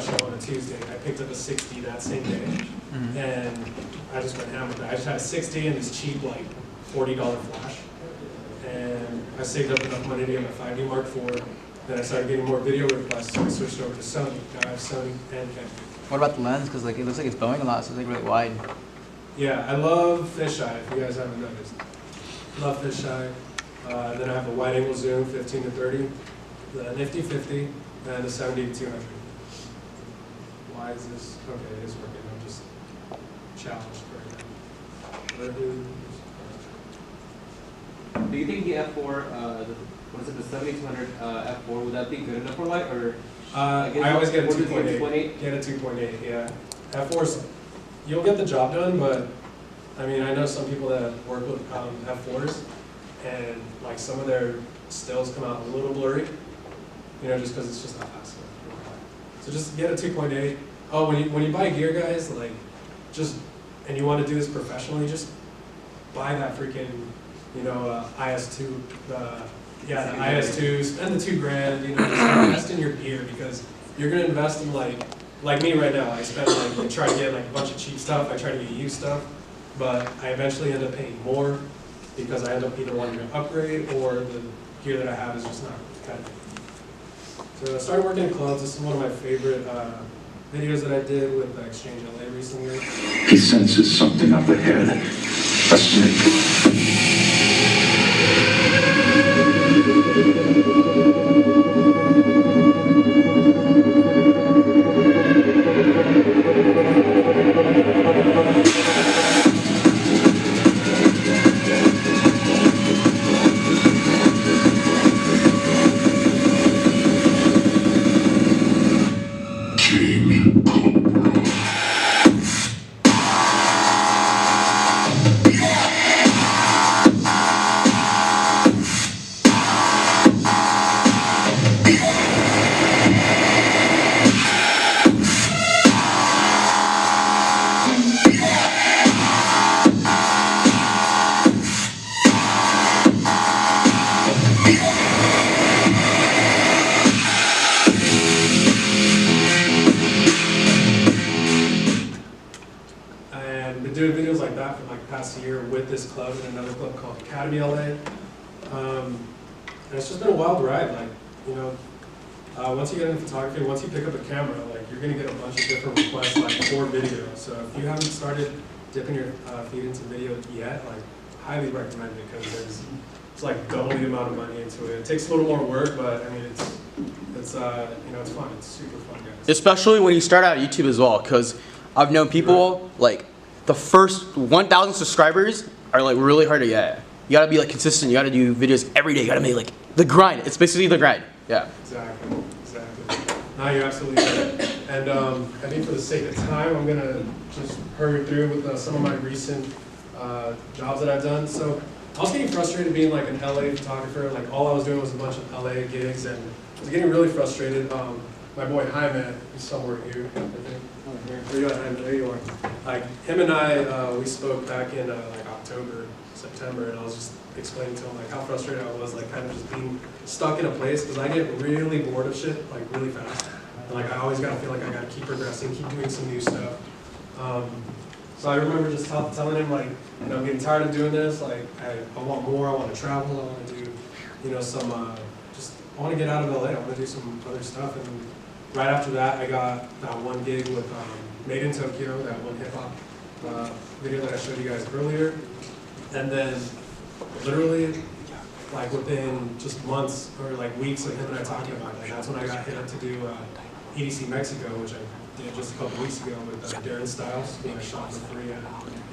show on a Tuesday. I picked up a 60 that same day, and I just went ham with that. I just had a 60 and this cheap like $40 flash, and I saved up enough money to get my 5D Mark IV. Then I started getting more video requests, so I switched over to Sony. Now I have Sony and Canon. What about the lens? Because like it looks like it's bowing a lot, so it's like really wide. Yeah, I love fisheye. If you guys haven't noticed, love fisheye. Then I have a wide-angle zoom, 15 to 30, the Nifty 50, and the 70 to 200. Why is this? Okay, it is working. I'm just challenged right now. Do you think the F4, what is it, the 7200 F4, would that be good enough for light, or? I always get a what is it, 2.8. Get a 2.8, yeah. F4s, you'll get the job done, but I mean, I know some people that work with F4s, and like some of their stills come out a little blurry, you know, just because it's just not fast enough. So just get a 2.8. Oh, when you buy gear, guys, like, just, and you want to do this professionally, just buy that freaking, you know, IS2, the IS2, spend the $2,000, you know, just invest in your gear, because you're going to invest in like me right now. I spend I try to get like a bunch of cheap stuff, I try to get used stuff, but I eventually end up paying more because I end up either wanting to upgrade or the gear that I have is just not kind of. So I started working in clubs. This is one of my favorite videos that I did with Exchange LA recently. He senses something up ahead. A snake. Doing videos like that for like the past year with this club and another club called Academy LA. And it's just been a wild ride. Like, you know, once you get into photography, once you pick up a camera, like you're gonna get a bunch of different requests like for video. So if you haven't started dipping your feet into video yet, like highly recommend it, because it's like double the amount of money into it. It takes a little more work, but I mean it's you know, it's fun. It's super fun, guys. Especially when you start out YouTube as well, because I've known people like the first 1,000 subscribers are like really hard to get. You gotta be like consistent. You gotta do videos every day. You gotta make like the grind. It's basically the grind. Yeah. Exactly. No, you're absolutely right. And I think for the sake of time, I'm gonna just hurry through with some of my recent jobs that I've done. So I was getting frustrated being like an LA photographer. Like all I was doing was a bunch of LA gigs, and I was getting really frustrated. My boy Jaime, he's somewhere here, I think. Where you at, Jaime? There you are. Like him and I, we spoke back in like October, September, and I was just explaining to him like how frustrated I was, like kind of just being stuck in a place, because I get really bored of shit like really fast, and like I always gotta feel like I gotta keep progressing, keep doing some new stuff. So I remember just telling him like, you know, I'm getting tired of doing this. Like I want more. I want to travel. I want to do, you know, some just I want to get out of LA. I want to do some other stuff. And right after that, I got that one gig with Made in Tokyo, that one hip hop video that I showed you guys earlier. And then literally, like within just months or like weeks of him and I talking about it, that's when I got hit up to do EDC Mexico, which I did just a couple weeks ago with Darren Styles, being shot for free at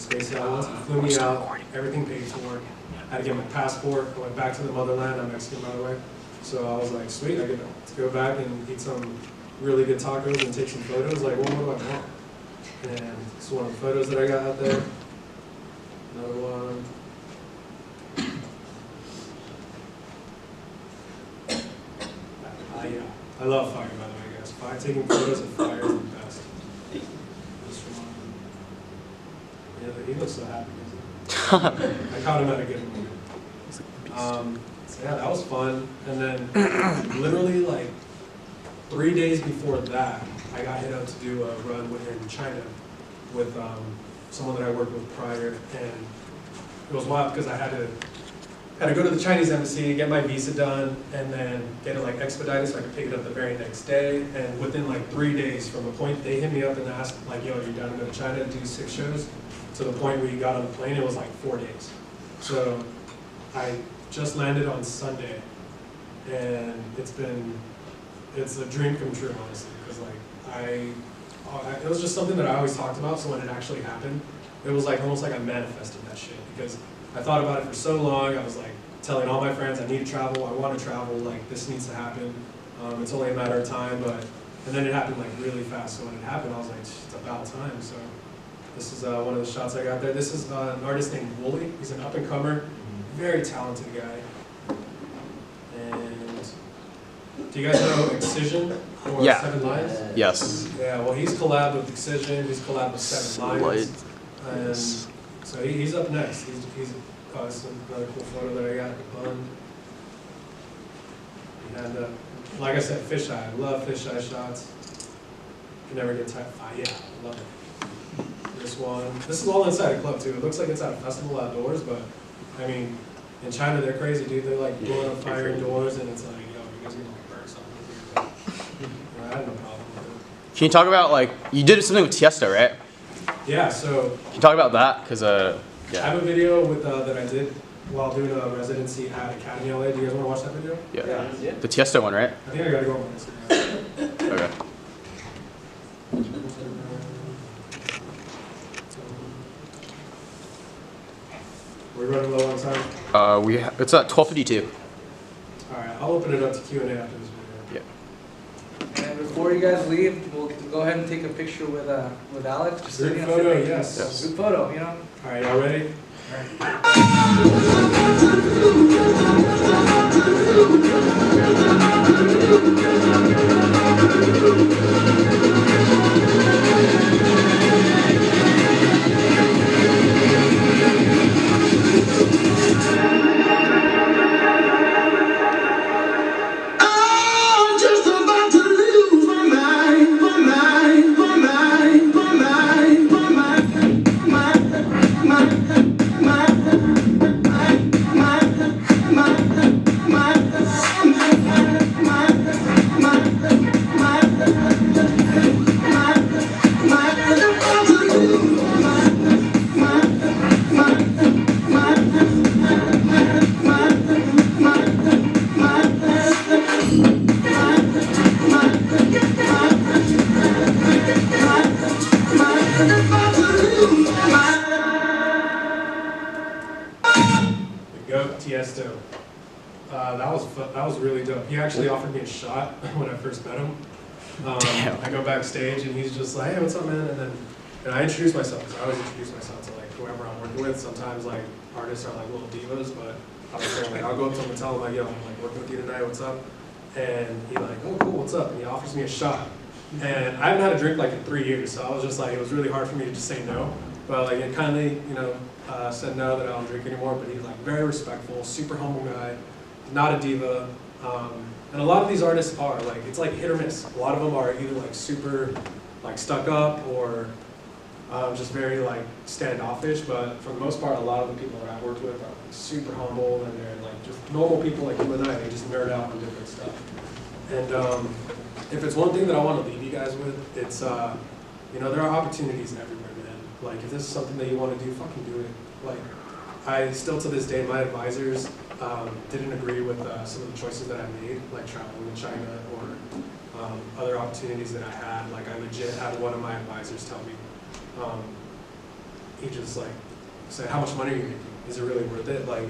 Space Islands. He flew me out, everything paid for. I had to get my passport. I went back to the motherland. I'm Mexican, by the way. So I was like, sweet, I get to go back and eat some really good tacos and take some photos. Like, well, what do I want? And this is one of the photos that I got out there. Another one. Yeah, I love fire, by the way, guys. Fire, taking photos of fire is the best. This one. Yeah, he looks so happy. I caught him at a good moment. So yeah, that was fun. And then literally like 3 days before that, I got hit up to do a run in China with someone that I worked with prior, and it was wild because I had to go to the Chinese embassy, get my visa done, and then get it like expedited so I could pick it up the very next day. And within like 3 days from the point they hit me up and asked like, yo, you're down to go to China to do 6 shows, to the point where you got on the plane, it was like 4 days. So I just landed on Sunday, and it's a dream come true, honestly, because like it was just something that I always talked about. So when it actually happened, it was like almost like I manifested that shit, because I thought about it for so long. I was like telling all my friends, I need to travel, I want to travel, like this needs to happen. It's only a matter of time, and then it happened like really fast. So when it happened, I was like, it's about time. So this is one of the shots I got there. This is an artist named Wooly. He's an up-and-comer, very talented guy. And do you guys know Excision or Yeah. Seven Lions? Yes. Yeah, well, he's collabed with Excision, he's collabed with Seven Lions. And so he's up next. He's this is another cool photo that I got on. And like I said, fisheye. I love fisheye shots. You can never get tired. Yeah, I love it. This one. This is all inside a club too. It looks like it's at a festival outdoors, but I mean, in China they're crazy, dude. They're like blowing up fire indoors, and it's like, yo, you guys are gonna like burn something. I had no problem with it. Can you talk about like you did something with Tiesto, right? Yeah. So Can you talk about that? Cause I yeah. have a video with that I did while doing a residency at Academy LA. Do you guys want to watch that video? Yeah. The Tiesto one, right? I think I gotta go on my Instagram. Okay. We're running low on time. It's at 12:52. All right, I'll open it up to Q&A after this video. Yeah. And before you guys leave, we'll go ahead and take a picture with Alex. Just Group sitting up photo, there. yes. Group photo, you know. All right, y'all ready? I'm just about to lose my mind, my mind, my mind, my mind, my mind, The GOAT, Tiesto. That was really dope. He actually offered me a shot when I first met him. Damn. I go backstage and he's just like, hey, what's up, man? And I introduce myself, because I always introduce myself to like whoever I'm working with. Sometimes like artists are like little divas, but I was saying like, I'll go up to him and tell him like, yo, I'm like working with you tonight, what's up? And he like, oh cool, what's up? And he offers me a shot. And I haven't had a drink like in 3 years, so I was just like, it was really hard for me to just say no. But like it kindly, said no, that I don't drink anymore. But he's like very respectful, super humble guy, not a diva. And a lot of these artists are like, it's like hit or miss. A lot of them are either like super like stuck up or just very like standoffish. But for the most part, a lot of the people that I've worked with are like, super humble, and they're like just normal people like you and I. They just nerd out on different stuff. And if it's one thing that I want to leave you guys with, it's there are opportunities everywhere, man. Like if this is something that you want to do, fucking do it. Like I still to this day, my advisors didn't agree with some of the choices that I made, like traveling to China or other opportunities that I had. Like I legit had one of my advisors tell me, he just like said, how much money are you making? Is it really worth it? Like,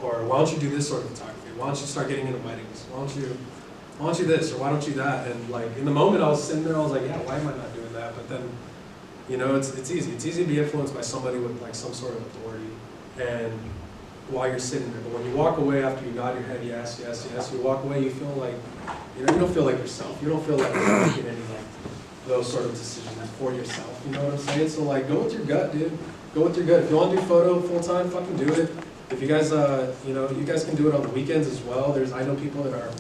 or why don't you do this sort of photography? Why don't you start getting into weddings? Why don't you this, or why don't you that? And like in the moment I was sitting there, I was like, yeah, why am I not doing that? But then, it's easy. It's easy to be influenced by somebody with like some sort of authority. And while you're sitting there, but when you walk away after you nod your head, yes, yes, yes, you walk away, you feel like, you don't feel like yourself. You don't feel like you're making any like those sort of decisions for yourself. You know what I'm saying? So like, go with your gut, dude. Go with your gut. If you want to do photo full time, fucking do it. If you guys, you guys can do it on the weekends as well. I know people that are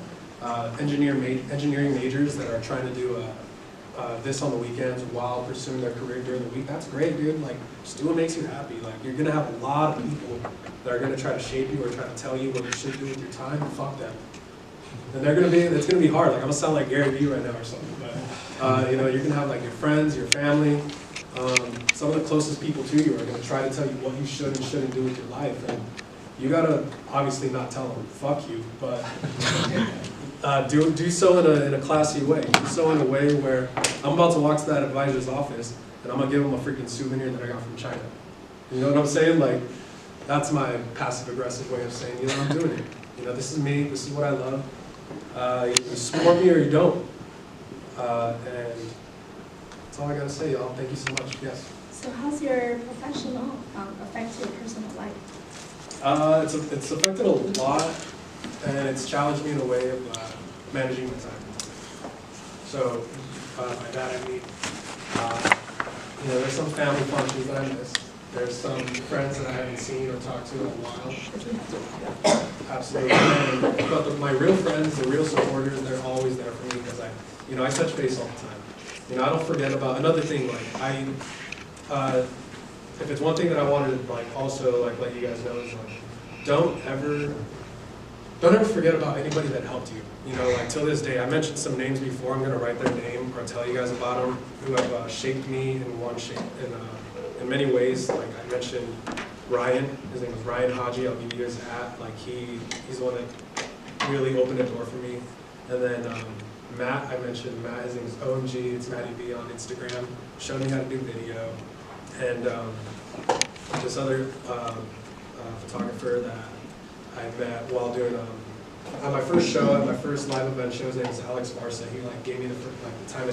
engineering majors that are trying to do this on the weekends while pursuing their career during the week, that's great, dude. Like, just do what makes you happy. Like, you're gonna have a lot of people that are gonna try to shape you or try to tell you what you should do with your time, and fuck them. And it's gonna be hard. Like, I'm gonna sound like Gary Vee right now or something, but, you know, you're gonna have like your friends, your family, some of the closest people to you are gonna try to tell you what you should and shouldn't do with your life. And you gotta obviously not tell them, fuck you, but do so in a classy way. Do so in a way where I'm about to walk to that advisor's office and I'm gonna give him a freaking souvenir that I got from China. You know what I'm saying? Like, that's my passive aggressive way of saying, you know, I'm doing it. You know, this is me, this is what I love. You support me or you don't. And that's all I gotta say, y'all. Thank you so much. Yes. So how's your professional affect your personal life? It's affected a lot, and it's challenged me in a way of managing my time. So, by that I mean, you know, there's some family functions that I miss. There's some friends that I haven't seen or talked to in a while. Absolutely. But my real friends, the real supporters, they're always there for me because I touch base all the time. You know, I don't forget about another thing. Like if it's one thing that I wanted to like also like let you guys know is like don't ever forget about anybody that helped you. You know, like till this day, I mentioned some names before. I'm gonna write their name or tell you guys about them who have shaped me in many ways. Like I mentioned Ryan. His name was Ryan Haji. I'll give you his @ like he's the one that really opened a door for me. And then Matt, I mentioned Matt. His name is OMG. It's Matty B on Instagram. Showed me how to do video. And this other photographer that I met while doing at my first show, at my first live event show, his name is Alex Varsa. He like gave me the time.